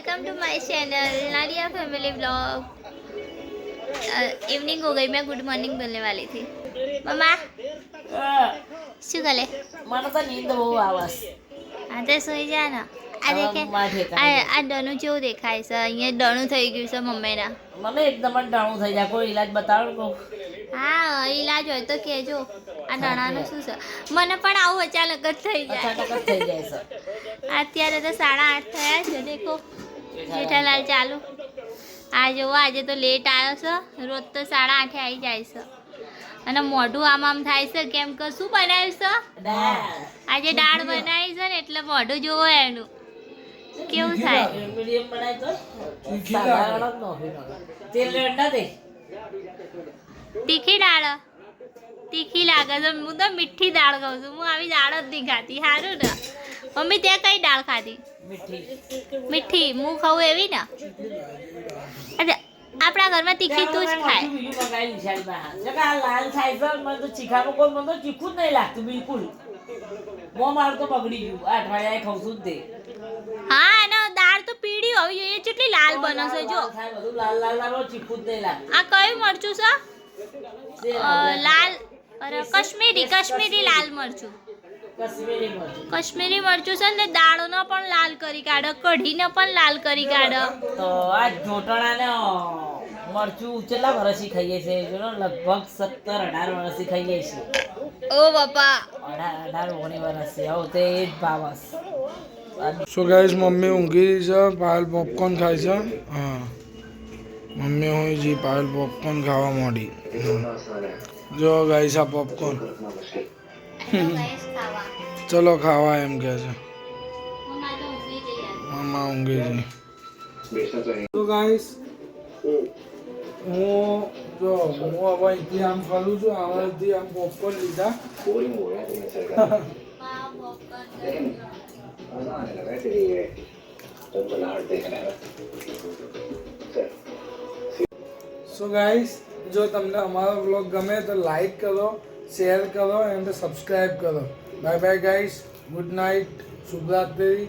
Welcome to my channel Nadia family blog. Evening हो गई, मैं गुड मॉर्निंग बोलने वाली थी। मम्मा શું કરે? મને તો નીંદ બહુ આવે છે. હા તો સુઈ જા ને. આ હવે દેખે મારે ઠેકાણે આ ડણું જેવું દેખાય છે, અહીંયા ડણું થઈ ગયું છે મમ્મીના. મને એકદમ જ ડાણું થઈ જાય. કોઈ ઈલાજ બતાવો ને કોક. હા ઈલાજ હોય તો કહેજો. આ ડણાનું શું છે? મને પણ આવું અચાનક જ થઈ જાય. અચાનક જ થઈ જાય છે. અત્યારે તો 8:30 થયા છે. દેખો જેઠાલાલ ચાલુ. આ જોવો આજે તો લેટ આવ્યો છે. રોજ તો 8:30 આવી જાય છે. અને મોઢું આમ થાય છે કેમ કે શું બનાવ્યું છે? આજે દાળ બનાવી છે ને એટલે મોઢું જોવો એનું કેવું થાય. મીડિયમ બનાય તો સાધારણ જ નોખી તેલ રેડ ના દે. તીખી દાળ તીખી લાગે છે. હું તો મીઠી દાળ ખાઉં છું. હું આવી દાળ જ નહીં ખાતી. સારું ને મમ્મી ત્યાં કઈ દાળ ખાધી? મીઠી મીઠી હું ખાઉં એવી ને. આપણા ઘરમાં તીખી તું જ ખાય. બીજું મગાવી નિશાળી બહાર જગા લાલ થાય છે. મને તો ચીખાનું કોઈ મને તો ચીખું જ નહીં લાગતું બિલકુલ. મારું તો બગડી ગયું. આ અઠવાડિયા ખાઉં છું જ તે. હા અને દાળ તો પીળી હોવી જોઈએ. કેટલી લાલ બનશે જો. થાય બધું લાલ લાલ લાલ ચીખું જ નહીં લાગતું. આ કયું મરચું છે? લાલ અરે કશ્મીરી લાલ મરચું. કશ્મીરી મરચું. કશ્મીરી મરચું છે ને દાળનો પણ લાલ કરી કાઢે, કઢીને પણ લાલ કરી કાઢે. તો આ જોટણાને મરચું કેટલા વર્ષથી ખાઈએ છીએ? જો ને લગભગ 17-18 વર્ષથી ખાઈએ છીએ. ઓ બાપા 18-19 વર્ષથી આવું તે જ ભાવસ. સો ગાઈસ મમ્મી ઊંઘી રહી છે, પાયલ પોપકોર્ન ખાય છે. હા મમ્મી હોય જી પાયલ પોપકોર્ન ખાવા માંડી. જો ગાઈસ આ પોપકોર્ન ચલો ખાવા એમ કહે છે. મમ્મા ઊંઘી છે. તો ગાઈસ હું હવે અહીંથી આમ ફરું છું. આમાંથી આમ પોપકોર્ન લીધા. સો ગાઈસ જો તમને અમારો વ્લોગ ગમે તો લાઈક કરો, શેર કરો એન્ડ સબસ્ક્રાઈબ કરો. Bye bye guys, good night, શુભરાત્રી.